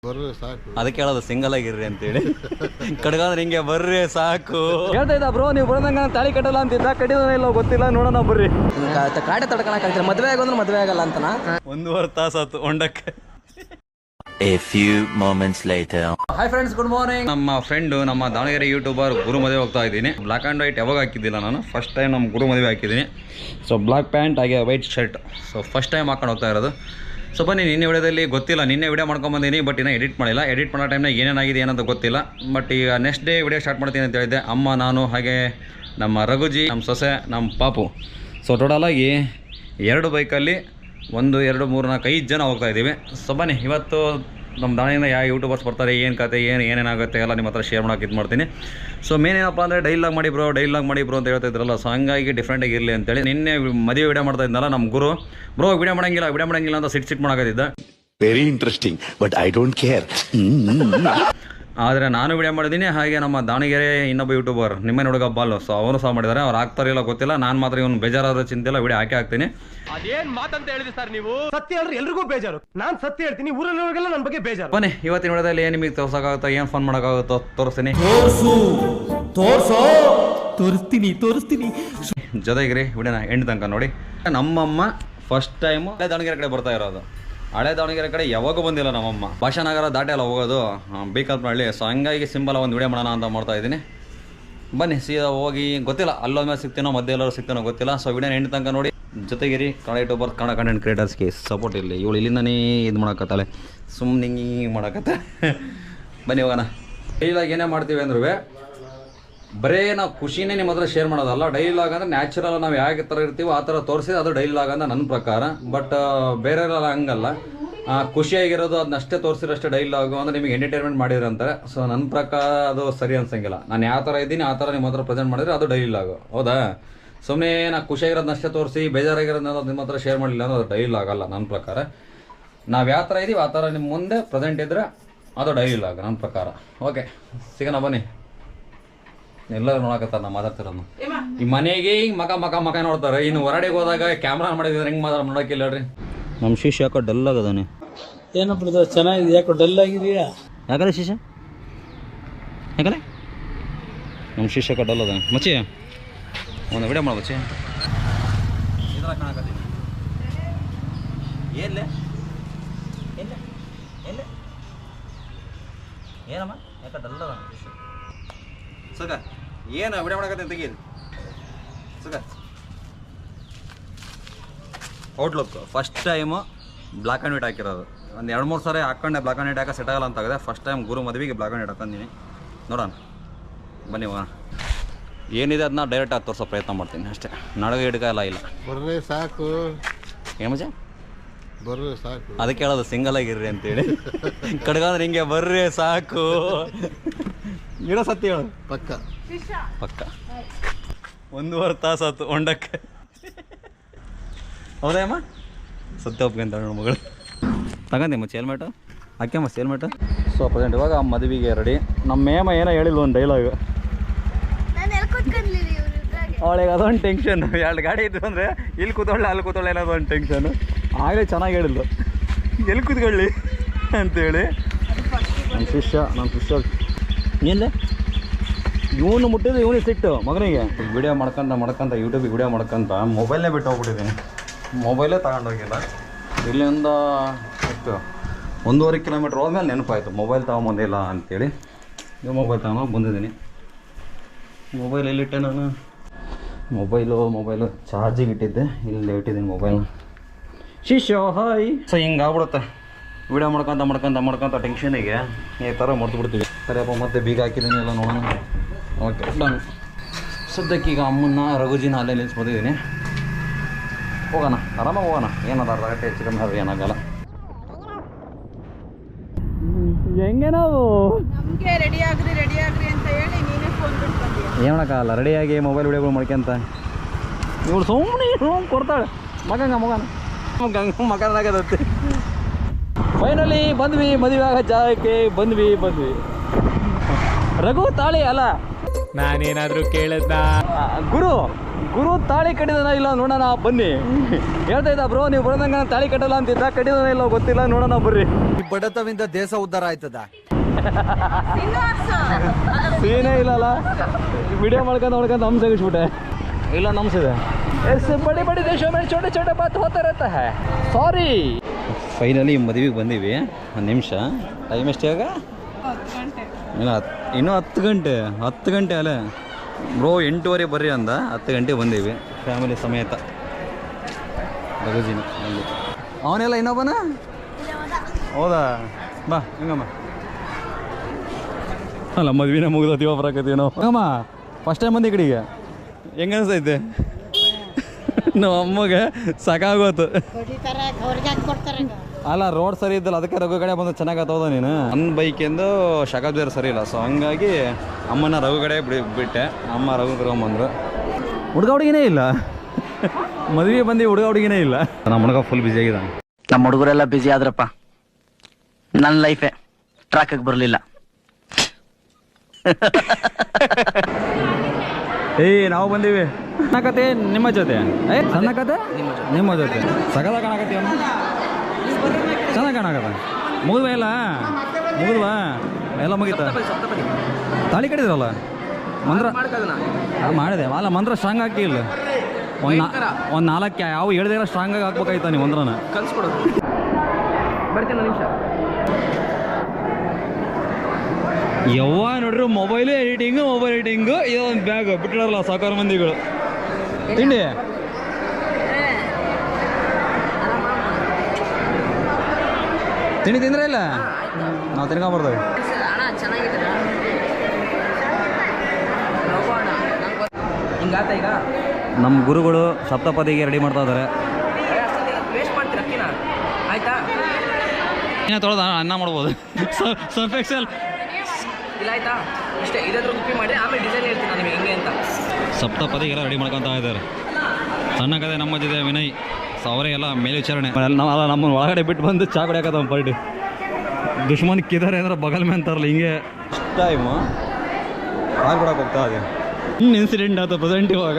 ಬರ್ರಿ ಸಾಕು, ಅದಕ್ಕೆ ಹೇಳೋದು ಸಿಂಗಲ್ ಆಗಿರ್ರಿ ಅಂತೇಳಿ. ಕಡ್ಗಂದ್ರೆ ಹಿಂಗೆ ಬರ್ರಿ ಸಾಕು ಹೇಳ್ತಾ ಇದ್ದ ಬ್ರೋ. ನೀವು ಬರೋದಂಗ ತಾಳಿ ಕಟ್ಟಲ್ಲ ಅಂತಿದ್ದ, ಕಟ್ಟಿದ ಇಲ್ಲ ಗೊತ್ತಿಲ್ಲ, ನೋಡೋಣ ಬರ್ರಿ. ಕಾಡೆ ತಡ್ಕೊಳಕ್ಕಾಗ್ತಿಲ್ಲ, ಮದುವೆ ಆಗೋದ್ರೆ ಮದುವೆ ಆಗಲ್ಲ ಅಂತನ. 1.5 ತಾಸು ಹೊಂಡಕ್ಕೆ. A few moments later. Hi friends, good morning. ನಮ್ಮ ಫ್ರೆಂಡು, ನಮ್ಮ ದಾವಣಗೆರೆ ಯೂಟ್ಯೂಬರ್ ಗುರು ಮದುವೆ ಹೋಗ್ತಾ ಇದ್ದೀನಿ. ಬ್ಲಾಕ್ ಆ್ಯಂಡ್ ವೈಟ್ ಯಾವಾಗ ಹಾಕಿದ್ದಿಲ್ಲ ನಾನು, ಫಸ್ಟ್ ಟೈಮ್ ನಮ್ಮ ಗುರು ಮದುವೆ ಹಾಕಿದ್ದೀನಿ. ಸೊ ಬ್ಲಾಕ್ ಪ್ಯಾಂಟ್ ಹಾಗೆ white shirt, so first time ಹಾಕೊಂಡು ಹೋಗ್ತಾ ಇರೋದು. ಸೊ ಬನ್ನಿ, ನಿನ್ನೆ ವಿಡಿಯೋದಲ್ಲಿ ಗೊತ್ತಿಲ್ಲ, ನಿನ್ನೆ ವಿಡಿಯೋ ಮಾಡ್ಕೊಂಬಂದಿನಿ, ಬಟ್ ಇನ್ನೂ ಎಡಿಟ್ ಮಾಡಿಲ್ಲ. ಎಡಿಟ್ ಮಾಡೋ ಟೈಮ್ನಾಗ ಏನೇನಾಗಿದೆ ಏನಂತ ಗೊತ್ತಿಲ್ಲ. ಬಟ್ ಈಗ ನೆಕ್ಸ್ಟ್ ಡೇ ವಿಡಿಯೋ ಸ್ಟಾರ್ಟ್ ಮಾಡ್ತೀನಿ ಅಂತ ಹೇಳಿದ್ದೆ. ಅಮ್ಮ, ನಾನು, ಹಾಗೆ ನಮ್ಮ ರಘುಜಿ, ನಮ್ಮ ಸೊಸೆ, ನಮ್ಮ ಪಾಪು. ಸೊ ಟೋಟಲಾಗಿ 2 ಬೈಕಲ್ಲಿ 1, 2, 3, 4, 5 ಜನ ಹೋಗ್ತಾ ಇದ್ದೀವಿ. ಸೊ ಬನ್ನಿ, ಇವತ್ತು ನಮ್ಮ ದಾಣಿಯಿಂದ ಯಾವ ಯೂಟ್ಯೂಬರ್ಸ್ ಬರ್ತಾರೆ, ಏನು ಕತೆ, ಏನೇನಾಗುತ್ತೆ ಎಲ್ಲ ನಿಮ್ಮ ಹತ್ರ ಶೇರ್ ಮಾಡೋಕೆ ಇದು ಮಾಡ್ತೀನಿ. ಸೊ ಮೇನ್ ಏನಪ್ಪ ಅಂದರೆ ಡೈಲಾಗ್ ಮಾಡಿ ಬ್ರೋ ಅಂತ ಹೇಳ್ತಾ ಇದ್ರಲ್ಲ. ಸೊ ಹಂಗಾಗಿ ಡಿಫ್ರೆಂಟಾಗಿ ಇರಲಿ ಅಂತೇಳಿ ನಿನ್ನೆ ಮದುವೆ ವಿಡಿಯೋ ಮಾಡ್ತಾ ಇದ್ನಲ್ಲ ನಮ್ಮ ಗುರು. ಬ್ರೋ ವಿಡಿಯೋ ಮಾಡಂಗಿಲ್ಲ ಅಂತ ಸಿಟ್ ಮಾಡೋಕತ್ತಿದ್ದ. Very interesting, but I don't care. ಆದರೆ ನಾನು ವಿಡಿಯೋ ಮಾಡಿದ್ದೀನಿ. ಹಾಗೆ ನಮ್ಮ ದಾವಣಗೆರೆ ಇನ್ನೊಬ್ಬ ಯೂಟ್ಯೂಬರ್ ನಿಮ್ಮನೆ ಹುಡುಗ ಬಾಲು, ಸೊ ಅವರು ಸಹ ಮಾಡಿದ್ದಾರೆ. ಅವ್ರು ಆಗ್ತಾರಿಲ್ಲ ಗೊತ್ತಿಲ್ಲ, ನಾನು ಮಾತ್ರ ಇವನು ಬೇಜಾರಾದ ಚಿಂತೆ ಇಲ್ಲ, ವಿಡಿಯೋ ಹಾಕ್ತೀನಿ. ಅದೇನ್ ಮಾತಂತ ಹೇಳಿದ್ರಿ ಸರ್ ನೀವು? ಸತ್ಯ ಹೇಳಿದ್ರೆ ಎಲ್ರಿಗೂ ಬೇಜಾರು. ನಾನು ಸತ್ಯ ಹೇಳ್ತೀನಿ, ಊರಲ್ಲಿರೋರಿಗೆಲ್ಲ ನನ್ನ ಬಗ್ಗೆ ಬೇಜಾರು. ಬನ್ನಿ, ಇವತ್ತಿನ ವಿಡಿಯೋದಲ್ಲಿ ಏನು ನಿಮಗೆ ತೋರ್ಸೋಕ್ಕಾಗುತ್ತೋ, ಏನು ಫನ್ ಮಾಡೋಕ್ಕಾಗುತ್ತೋ ತೋರಿಸ್ತೀನಿ. ತೋರಿಸ್ತೀನಿ ಜೊತೆಗಿರಿ ವಿಡಿಯೋನ ಎಂಡ್ ತನಕ ನೋಡಿ. ನಮ್ಮಮ್ಮ ಫಸ್ಟ್ ಟೈಮು ದಾವಣಗೆರೆ ಕಡೆ ಬರ್ತಾ ಇರೋದು. ಹಳೆ ದಾವಣಗೆರೆ ಕಡೆ ಯಾವಾಗೂ ಬಂದಿಲ್ಲ ನಮ್ಮಮ್ಮ. ಭಾಷಾನಗರ ದಾಟಿ ಎಲ್ಲ ಹೋಗೋದು, ಬೇಕಲ್ಪನಹಳ್ಳಿ. ಸೊ ಹಂಗಾಗಿ ಸಿಂಬಲ್ ಒಂದು ವಿಡಿಯೋ ಮಾಡೋಣ ಅಂತ ಮಾಡ್ತಾ ಇದ್ದೀನಿ. ಬನ್ನಿ ಸೀದಾ ಹೋಗಿ, ಗೊತ್ತಿಲ್ಲ ಅಲ್ಲೊಂದ್ಮೇಲೆ ಸಿಗ್ತೀನೋ ಮಧ್ಯೆ ಎಲ್ಲರೂ ಸಿಗ್ತೀನೋ ಗೊತ್ತಿಲ್ಲ. ಸೊ ವಿಡಿಯೋನ ಎಂಡ್ ತನಕ ನೋಡಿ. ಜೊತೆಗಿರಿ ಕನ್ನಡ ಯೂಟ್ಯೂಬರ್, ಕನ್ನಡ ಕಂಟೆಂಟ್ ಕ್ರಿಯೇಟರ್ಸ್ಗೆ ಸಪೋರ್ಟ್ ಇರಲಿ. ಇವಳು ಇಲ್ಲಿಂದನೇ ಇದು ಮಾಡೋಕತ್ತಾಳೆ, ಸುಮ್ಮನೆ ಹಿಂಗೆ ಮಾಡೋಕತ್ತ. ಬನ್ನಿ ಹೋಗೋಣ. ಡೈಲಾಗ್ ಏನೇ ಮಾಡ್ತೀವಿ ಅಂದ್ರೂ ಬರೇ ನಾವು ಖುಷಿನೇ ನಿಮ್ಮ ಹತ್ರ ಶೇರ್ ಮಾಡೋದಲ್ಲ. ಡೈಲಾಗ್ ಅಂದರೆ ನ್ಯಾಚುರಲ್, ನಾವು ಯಾವ ಥರ ಇರ್ತೀವೋ ಆ ಥರ ತೋರಿಸಿ ಅದು ಡೈಲಾಗ್ ಅಂತ ನನ್ನ ಪ್ರಕಾರ. ಬಟ್ ಬೇರೆಲ್ಲ ಹಂಗಲ್ಲ, ಖುಷಿಯಾಗಿರೋದು ಅದನ್ನಷ್ಟೇ ತೋರಿಸಿರೋಷ್ಟೇ ಡೈಲಾಗು ಅಂದರೆ ನಿಮಗೆ ಎಂಟರ್ಟೈನ್ಮೆಂಟ್ ಮಾಡಿದ್ರಂತಾರೆ. ಸೊ ನನ್ನ ಪ್ರಕಾರ ಅದು ಸರಿ ಅನ್ಸಂಗಿಲ್ಲ. ನಾನು ಯಾವ ಥರ ಇದ್ದೀನಿ ಆ ಥರ ನಿಮ್ಮ ಹತ್ರ ಪ್ರೆಸೆಂಟ್ ಮಾಡಿದರೆ ಅದು ಡೈಲಾಗು, ಹೌದಾ? ಸುಮ್ಮನೆ ನಾನು ಖುಷಿಯಾಗಿರೋದನ್ನಷ್ಟೇ ತೋರಿಸಿ ಬೇಜಾರಾಗಿರೋದನ್ನ ನಿಮ್ಮ ಹತ್ರ ಶೇರ್ ಮಾಡಲಿಲ್ಲ ಅನ್ನೋದು ಡೈಲಾಗ್ ಅಲ್ಲ ನನ್ನ ಪ್ರಕಾರ. ನಾವು ಯಾವ ಥರ ಇದ್ದೀವಿ ಆ ಥರ ನಿಮ್ಮ ಮುಂದೆ ಪ್ರೆಸೆಂಟ್ ಇದ್ದರೆ ಅದು ಡೈಲಾಗ್ ನನ್ನ ಪ್ರಕಾರ. ಓಕೆ, ಸಿಗೋಣ ಬನ್ನಿ. ಎಲ್ಲರೂ ನೋಡಕತ್ತಾರ ನಾ ಮಾತಾಡ್ತಿರೋದು. ಈ ಮನೆಗೆ ಹಿಂಗೆ ಮಕ ನೋಡ್ತಾರೆ. ಇನ್ನು ಹೊರಡೆಗೆ ಹೋದಾಗ ಕ್ಯಾಮ್ರಾ ಮಾಡಿದ್ರೆ ಹೆಂಗೆ ನೋಡೋಕ್ಕಿಲ್ಲ ಹೇಳ್ರಿ. ನಮ್ಮ ಶಿಷ್ಯ ಯಾಕೋ ಡಲ್ ಆಗದಾನೆ. ಏನಪ್ಪ ಚೆನ್ನಾಗಿದೆ, ಯಾಕೋ ಡಲ್ ಆಗಿದೆಯಾ? ಯಾಕಂದ್ರೆ ಶಿಷ್ಯ ಯಾಕಂದ್ರೆ ನಮ್ಮ ಶಿಷ್ಯ ಯಾಕೋ ಡಲ್ ಅದಾನೆ. ಮಚ್ಚಿ ಒಂದು ವಿಡಿಯೋ ಮಾಡ ಮಚ್ಚಿ. ಇದ್ರಾಗ ಕಾಣಕತ್ತೀನಿ ಎಲ್ಲೇ ಏನಮ್ಮ ಯಾಕೆ ಡಲ್ ಅದಾನ ಶಿಷ್ಯ? ಸುಗ ಏನು ವಿಡಿಯೋ ಮಾಡಕತ್ತೆ ತೆಗೀದು ಸುಗ. Outlook first time black and white ಹಾಕಿರೋದು. ಒಂದು 2-3 ಸಾರಿ ಹಾಕ್ಕೊಂಡೆ ಬ್ಲ್ಯಾಕ್ ಆ್ಯಂಡ್ ವೈಟ್ ಹಾಕೋ ಸೆಟ್ ಆಗಲ್ಲ ಅಂತ ಆಗಿದೆ. ಫಸ್ಟ್ ಟೈಮ್ ಗುರು ಮದುವೆಗೆ ಬ್ಲ್ಯಾಕ್ ಆ್ಯಂಡ್ ವೈಟ್ ಹಾಕೊಂಡಿನಿ. ನೋಡೋಣ ಬನ್ನಿ ಹೋಗೋಣ. ಏನಿದೆ ಅದನ್ನ ಡೈರೆಕ್ಟಾಗಿ ತೋರಿಸೋ ಪ್ರಯತ್ನ ಮಾಡ್ತೀನಿ ಅಷ್ಟೇ. ನಡುವೆ ಹಿಡ್ಕ ಇಲ್ಲ. ಬರ್ರಿ ಸಾಕು, ಏನು ಮಜಾ ಬರ್ರಿ ಸಾಕು. ಅದಕ್ಕೆ ಹೇಳೋದು ಸಿಂಗಲ್ ಆಗಿರ್ರಿ ಅಂತೇಳಿ. ಕಡ್ಗಂದ್ರೆ ಹಿಂಗೆ ಬರ್ರಿ ಸಾಕು. ಇರೋ ಸತ್ಯ ಹೇಳು. ಪಕ್ಕ 1.5 ತಾಸು ಆಯ್ತು ಹೊಂಡಕ್ಕೆ. ಹೌದಾ ಅಮ್ಮ? ಸತ್ಯ ಒಪ್ಕೊಂತ ನೋಡು ಮಗಳು. ತಗೊಂಡೆ ಮಚ್ಚ ಹೆಲ್ಮೆಟು ಹಾಕ್ಯಮ್ಮ ಹೆಲ್ಮೆಟು. ಸೊ ಪ್ರೆಸೆಂಟ್ ಇವಾಗ ಮದುವೆಗೆ ರೆಡಿ. ನಮ್ಮ ಮೇಮ ಏನೋ ಹೇಳಿಲ್ಲ ಒಂದು ಡೈಲಾಗ್. ಅವಳಿಗೆ ಅದೊಂದು ಟೆನ್ಷನ್. 2 ಗಾಡಿ ಇದ್ದು ಅಂದರೆ ಇಲ್ಲಿ ಕೂತ್ಕೊಳ್ಳಿ ಅಲ್ಲಿ ಕೂತ್ಕೊಳ್ಳಿ ಅನ್ನೋದು ಒಂದು ಟೆನ್ಷನು. ಆಗಲೇ ಚೆನ್ನಾಗಿ ಹೇಳಿಲ್ಲ ಎಲ್ಲಿ ಕೂತ್ಕೊಳ್ಳಿ ಅಂತೇಳಿ. ನನ್ನ ಶಿಷ್ಯ ಏನಿಲ್ಲ, ಇವನು ಮುಟ್ಟಿದ್ರೆ ಇವನಿಗೆ ಸಿಟ್ಟು ಮಗನಿಗೆ. ವಿಡಿಯೋ ಮಾಡ್ಕೊಂತ ಯೂಟ್ಯೂಬಿಗೆ ವಿಡಿಯೋ ಮಾಡ್ಕೊಂತ ಮೊಬೈಲ್ನೇ ಬಿಟ್ಟು ಹೋಗ್ಬಿಟ್ಟಿದ್ದೀನಿ. ಮೊಬೈಲೇ ತಗೊಂಡೋಗಿಲ್ಲ. ಇಲ್ಲಿಂದ ಎಷ್ಟು 1.5 ಕಿಲೋಮೀಟ್ರ್ ಹೋದ್ಮೇಲೆ ನೆನಪಾಯಿತು ಮೊಬೈಲ್ ತೊಗೊಂಬಂದಿಲ್ಲ ಅಂತೇಳಿ. ನೀವು ಮೊಬೈಲ್ ತಗೊಂಡೋಗಿ ಬಂದಿದ್ದೀನಿ. ಮೊಬೈಲ್ ಎಲ್ಲಿಟ್ಟೆ ನಾನು? ಮೊಬೈಲು ಚಾರ್ಜಿಗೆ ಇಟ್ಟಿದ್ದೆ, ಇಲ್ಲಿ ಇಟ್ಟಿದ್ದೀನಿ ಮೊಬೈಲ್. ಶಿಷ್ಯ ಹಾಯ್. ಸೊ ಹಿಂಗೆ ಆಗ್ಬಿಡುತ್ತೆ ವಿಡಿಯೋ ಮಾಡ್ಕೊಂತ ಟೆನ್ಷನಿಗೆ ಈ ಥರ ಮರ್ತು ಬಿಡ್ತೀವಿ. ಸರಿಯಪ್ಪ, ಮತ್ತೆ ಬೀಗ ಹಾಕಿದ್ದೀನಿ ಎಲ್ಲ ನೋಡೋಣ. Okay done. ಸದ್ಯಕ್ಕೀಗ ಅಮ್ಮನ್ನ ರಘುಜಿನ ಅಲ್ಲೇ ನಿಲ್ಲಿಸ್ಬೋದಿದ್ದೀನಿ. ಹೋಗೋಣ, ಆರಾಮಾಗಿ ಹೋಗೋಣ. ಏನದ ರಗಟ್ಟೆ ಹೆಚ್ಚು ಕಮ್ಮಿ ಅದು ಏನಾಗಲ್ಲ. ಹೆಂಗೆ ನಾವು ರೆಡಿ ಆಗ್ರಿ ಅಂತ ಹೇಳಿ ನೀನೇ ಫೋನ್ ಬಿಟ್ಟು ಬಂದಿಯ. ಏನು ಮಾಡೋಕ್ಕಾಗಲ್ಲ, ರೆಡಿಯಾಗಿ ಮೊಬೈಲ್ ವಿಡಿಯೋಗಳು ಮಾಡ್ಕೊಂತ ಇವಳು ಸುಮ್ಮನೆ ಕೊಡ್ತಾಳೆ. ಮಗನಾಗತ್ತೆ. ಫೈನಲಿ ಬಂದ್ವಿ, ಮದುವೆ ಆಗೋ ಜಾಗಕ್ಕೆ ಬಂದ್ವಿ. ರಘು ತಾಳಿ ಅಲ್ಲ, ನಾನೇನಾದ್ರೂ ಕೇಳಿದ್ದ? ಗುರು ತಾಳಿ ಕಟ್ಟಿದನ ಇಲ್ಲ ನೋಡೋಣ ಬನ್ನಿ. ಹೇಳ್ತಾ ಇದ್ದ ಬ್ರೋ, ನೀವು ಬರೋದಂಗ ತಾಳಿ ಕಟ್ಟಲ್ಲ ಅಂತಿದ್ದ, ಕಟ್ಟಿದನ ಇಲ್ಲ ಗೊತ್ತಿಲ್ಲ, ನೋಡೋಣ ಬರ್ರಿ. ಬಡತವಿಂದ ದೇಶ ಉದ್ಧಾರ ಆಯ್ತದ. ಸೀನೇ ಇಲ್ಲಲ್ಲ, ವಿಡಿಯೋ ಮಾಡ್ಕೊಂಡು ನಮ್ ತೆಗಿಸ್ಬಿಟ್ಟೆ. ಇಲ್ಲ ನಮ್ಸಿದೆ. ಬಡಿ ಬಡಿ ದೇಶ ಮೇಲೆ ಚೋಟೆ ಚೋಟೆ ಬಾತ್ ಹೋಗ್ತಾ ಇರತ್ತ. ಸಾರಿ. ಫೈನಲಿ ಮದುವೆಗೆ ಬಂದೀವಿ. ಒಂದು ನಿಮಿಷ, ಟೈಮ್ ಎಷ್ಟು ಇವಾಗ? ಇಲ್ಲ ಇನ್ನೂ 10 ಗಂಟೆ ಅಲ್ಲೇ ಬ್ರೋ. 8:15 ಬರ್ರಿ ಅಂದ, 10 ಗಂಟೆಗೆ ಬಂದೀವಿ ಫ್ಯಾಮಿಲಿ ಸಮೇತ. ಬಗಜಿನ ಅಲ್ಲಿ ಅವನೆಲ್ಲ ಇನ್ನೊಬ್ಬನ ಹೌದಾ? ಬಾ ಹಿಂಗಮ್ಮ. ಅಲ್ಲ ಮದ್ವಿನ ಮುಗಿದೀವ ಬರಕತ್ತೀವಿ ನಾವು. ಹಂಗಮ್ಮ ಫಸ್ಟ್ ಟೈಮ್ ಬಂದು ಈ ಕಡೆಗೆ ಹೆಂಗ ಅನ್ಸೈತೆ? ನಮ್ಮ ಅಮ್ಮಗೆ ಸಾಕಾಗೋತು. ಅಲ್ಲ ರೋಡ್ ಸರಿ ಇದ್ದಲ್ಲ, ಅದಕ್ಕೆ ರಘು ಕಡೆ ಬಂದು ಚೆನ್ನಾಗತ್ತೋದ ನೀನು. ನನ್ನ ಬೈಕಿಂದು ಶಕಾಬ್ದಾರ ಸರಿ ಇಲ್ಲ, ಸೊ ಹಂಗಾಗಿ ಅಮ್ಮನ ರಘು ಕಡೆ ಬಿಟ್ಟೆ. ಅಮ್ಮ ರಘು ಕರ್ಕೊಂಬಂದ್ರು. ಹುಡುಗ ಹುಡುಗಿನೇ ಇಲ್ಲ, ಮದುವೆ ಬಂದು ಹುಡುಗ ಹುಡುಗಿನೇ ಇಲ್ಲ. ನಮ್ಮ ಹುಡುಗ ಫುಲ್ ಬ್ಯುಸಿ ಆಗಿದ್ದಾನೆ. ನಮ್ಮ ಹುಡುಗರೆಲ್ಲ ಬ್ಯುಸಿ ಆದ್ರಪ್ಪ, ನನ್ನ ಲೈಫೇ ಟ್ರಾಕಿಗೆ ಬರಲಿಲ್ಲ. ನಾವು ಬಂದೀವಿ. ಸಣ್ಣ ಕತೆ ನಿಮ್ಮ ಜೊತೆ, ಸಣ್ಣ ಕತೆ ನಿಮ್ಮ ಜೊತೆ. ಸಗದ ಕಾಣಕತ್ತಿ ಅವನು, ಚೆನ್ನಾಗಿ ಕಾಣಕತ್ತ. ಮುಗಿದ್ವಾ ಎಲ್ಲ? ಮುಗಿದ್ವಾ ಎಲ್ಲ? ಮುಗೀತ? ತಾಳಿ ಕಟ್ಟಿದ್ರಲ್ಲ ಮಂತ್ರ ಮಾಡಿದೆ ಅಲ್ಲ, ಮಂತ್ರ ಸ್ಟ್ರಾಂಗ್ ಹಾಕಿ ಇಲ್ಲ. ಒಂದು 4 ಯಾವ ಹೇಳ್ದಿಲ್ಲ ಸ್ಟ್ರಾಂಗ್ ಆಗಿ ಹಾಕ್ಬೇಕಾಯ್ತ ನೀವು ಮಂತ್ರನ. ಕಲ್ಸ್ಕೊಡೋದು. ಬರ್ತೀನಿ ನಿಮಿಷ. ಯವ್ವ ನೋಡ್ರಿ, ಮೊಬೈಲ್ ಎಡಿಟಿಂಗು ಇದೊಂದು ಬ್ಯಾಗ್ ಬಿಟ್ಟಿಡಲ್ಲ ಸಾಕಾರ ಮಂದಿಗಳು. ತಿಂಡಿ ತಿಂದ್ರೆ ಇಲ್ಲ, ನಾವು ತಿನ್ಕೊಂಬರ್ತೇವೆ. ನಮ್ಮ ಗುರುಗಳು ಸಪ್ತಪದಿಗೆ ರೆಡಿ ಮಾಡ್ತಾ ಇದ್ದಾರೆ. ತೊಳೆದ ಅನ್ನ ಮಾಡ್ಬೋದು. ಸರ್ಫ್ ಎಕ್ಸೆಲ್ ಇಲ್ಲ ಆಯ್ತಾ, ಇಷ್ಟೇ. ಇದಾದ್ರೂ ಕುಪ್ಪಿ ಮಾಡಿ ಆಮೇಲೆ ಡಿಸೈನ್ ಹೇಳ್ತೀನಿ ನಾನು ನಿಮಗೆ ಹೆಂಗೆ ಅಂತ. ಸಪ್ತಪದಿಗೆಲ್ಲ ರೆಡಿ ಮಾಡ್ಕೊತಾ ಇದ್ದಾರೆ. ಸಣ್ಣ ಕತೆ ನಮ್ಮ ಜೊತೆ ವಿನಯ್, ಸೊ ಅವರೇ ಎಲ್ಲ ಮೇಲ್ವಿಚಾರಣೆ. ನಮ್ಮನ್ನು ಒಳಗಡೆ ಬಿಟ್ಟು ಬಂದು ಚಾ ಕುಡಿಯಾಕತ್ತ ಪಾರ್ಟಿ. ದುಶ್ಮನ್ ಕಿದಾರೆ ಅಂದ್ರೆ ಬಗಲ್ ಮೇ ಅಂತಾರಲ್ಲ, ಹಿಂಗೆ ಟೈಮು ಹಾಲು ಬಿಡಕ್ಕೆ ಹೋಗ್ತಾ ಇದೆ. ಇನ್ಸಿಡೆಂಟ್ ಆಯ್ತು ಪ್ರೆಸೆಂಟ್. ಇವಾಗ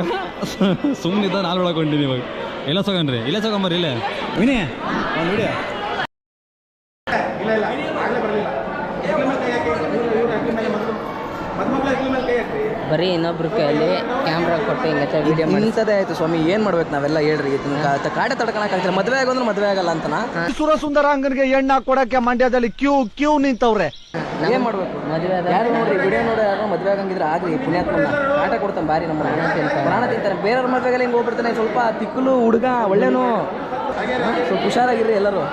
ಸುಮ್ಮನಿದ್ದ ನಾಲ್ ಹೊಡಕೊಂಡಿನಿ. ಇವಾಗ ಎಲ್ಲ ಸೋಗನ್ರಿ, ಇಲ್ಲೇ ಸೋಗಂಬರ್ರಿ, ಇಲ್ಲೇ ವಿನಿ ಒಂದು ವಿಡಿಯೋ. ಬರೀ ಇನ್ನೊಬ್ರ ಕೈಯಲ್ಲಿ ಕ್ಯಾಮ್ರಾ ಕೊಟ್ಟು ಹಿಂಗತ್ತೆ ವಿಡಿಯೋ ಮಾಡಿಸೋದೇ ಆಯ್ತು ಸ್ವಾಮಿ. ಏನು ಮಾಡ್ಬೇಕು ನಾವೆಲ್ಲ ಹೇಳ್ರಿ? ಕಾಡೆ ತಡ್ಕೊಳಕ್ಕಾಗ್ತಿಲ್ಲ. ಮದುವೆ ಆಗೋದ್ರೆ ಮದುವೆ ಆಗಲ್ಲ ಅಂತನಾ? ಸುರಸುಂದರ ಅಂಗನಿಗೆ ಎಣ್ಣೆ ಕೊಡಕ್ಕೆ ಮಂಡ್ಯದಲ್ಲಿ ಕ್ಯೂ ನಿಂತವ್ರೆ. ಏನ್ ಮಾಡ್ಬೇಕು? ಮದುವೆ ಯಾರು ನೋಡ್ರಿ ವಿಡಿಯೋ ನೋಡಿ ಯಾರು ಮದುವೆ ಆಗಂಗಿದ್ರೆ ಆಗ್ಲಿ. ಪುಣ್ಯಾತ್ಮನ ಕಾಟ ಕೊಡ್ತಾನೆ ಬಾರಿ. ನಮ್ಮ ಪ್ರಾಣ ತಿಂತಾರೆ. ಬೇರೆಯವ್ರ ಮದುವೆಗೆಲ್ಲ ಹಿಂಗೆ ಹೋಗ್ಬಿಡ್ತಾನೆ. ಸ್ವಲ್ಪ ತಿಕ್ಕಲು ಹುಡುಗ ಒಳ್ಳೇನು, ಸ್ವಲ್ಪ ಹುಷಾರಾಗಿರ್ರಿ ಎಲ್ಲರೂ.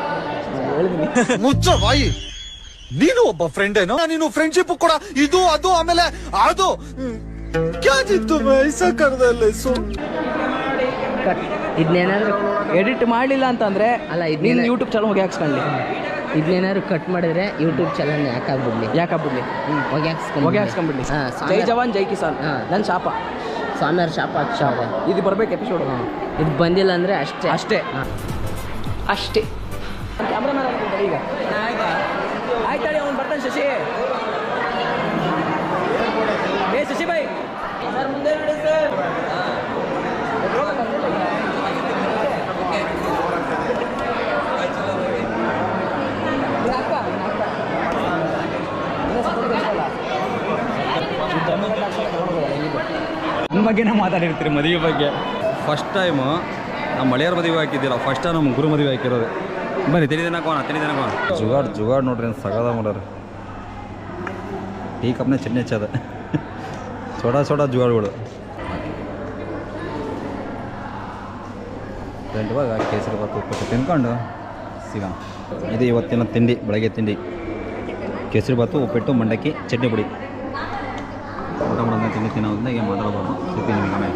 ಹೇಳಿದೀನಿ. ಮುಚ್ಚ ಬಾಯಿ. ನೀನು ಒಬ್ಬ ಫ್ರೆಂಡ್ ಏನೋ, ನೀನು ಫ್ರೆಂಡ್ಶಿಪ್ ಕೂಡ ಇದು ಅದು ಆಮೇಲೆ ಅದು ಇದನ್ನೇನಾದ್ರು ಎಡಿಟ್ ಮಾಡಲಿಲ್ಲ ಅಂತಂದ್ರೆ ಅಲ್ಲ, ಇದನ್ನ ಯೂಟ್ಯೂಬ್ ಚಾನಲ್ ಹೋಗಿ ಹಾಕ್ಸ್ಕೊಳ್ಳಿ. ಇದನ್ನೇನಾದ್ರು ಕಟ್ ಮಾಡಿದ್ರೆ ಯೂಟ್ಯೂಬ್ ಚಾನಲ್ ಯಾಕಾಗ್ಬಿಡ್ಲಿ ಹೋಗಿ ಹಾಕ್ಸ್ಕೊಂಡ್ಬಿಡ್ಲಿ. ಜೈ ಜವಾನ್ ಜೈ ಕಿಸಾನ್ ನನ್ನ ಶಾಪ. ಸ್ವಾಮಿಯವ್ರ ಶಾಪ ಇದು ಬರ್ಬೇಕು ಎಪಿಸೋಡ್. ಇದು ಬಂದಿಲ್ಲ ಅಂದ್ರೆ ಅಷ್ಟೇ. ಕ್ಯಾಮ್ರಾಮನ್ ಈಗ ಆಯ್ತಾಳಿ, ಅವ್ನು ಬರ್ತಾನೆ. ಶಶಿ ಬಾಯ್ ಸರ್, ಮುಂದೆ ನೋಡಿ ಸರ್. ನನ್ನ ಬಗ್ಗೆನೇ ಮಾತಾಡಿರ್ತೀರಿ ಮದುವೆ ಬಗ್ಗೆ. ಫಸ್ಟ್ ಟೈಮು ನಮ್ಮ ಮಳೆಯರ ಮದುವೆ ಹಾಕಿದ್ದಿಲ್ಲ, ಫಸ್ಟ್ ಟೈಮ್ ನಮ್ಮ ಗುರು ಮದುವೆ ಹಾಕಿರೋದು. ಬನ್ನಿ ತಿನ್ನಿದಿನಕೋಣ. ಜುಗಾಡ್ ನೋಡ್ರಿ ಸಗದ ಮಾಡೋರು. ಟೀ ಕಪ್ನೇ ಚಟ್ನಿ ಹಚ್ಚದ ಸೋಡಾ ಜುಗಾಡ್ಗಳು. ಇವಾಗ ಕೇಸರಿ ಬಾತು ಉಪ್ಪು ತಿನ್ಕೊಂಡು ಸಿಗೋಣ. ಇದು ಇವತ್ತಿನ ತಿಂಡಿ, ಬೆಳಗ್ಗೆ ತಿಂಡಿ. ಕೇಸರಿ ಬಾತು, ಉಪ್ಪಿಟ್ಟು, ಮಂಡಕ್ಕಿ, ಚಟ್ನಿ ಪುಡಿ. ಊಟ ಮಾಡೋದನ್ನ ತಿಂಡಿ ತಿನ್ನೋದನ್ನ ಈಗ ಮಾತಾಡಬಾರ್ದು. ಸಿಗ್ತೀನಿ ನಿಮಗೆ.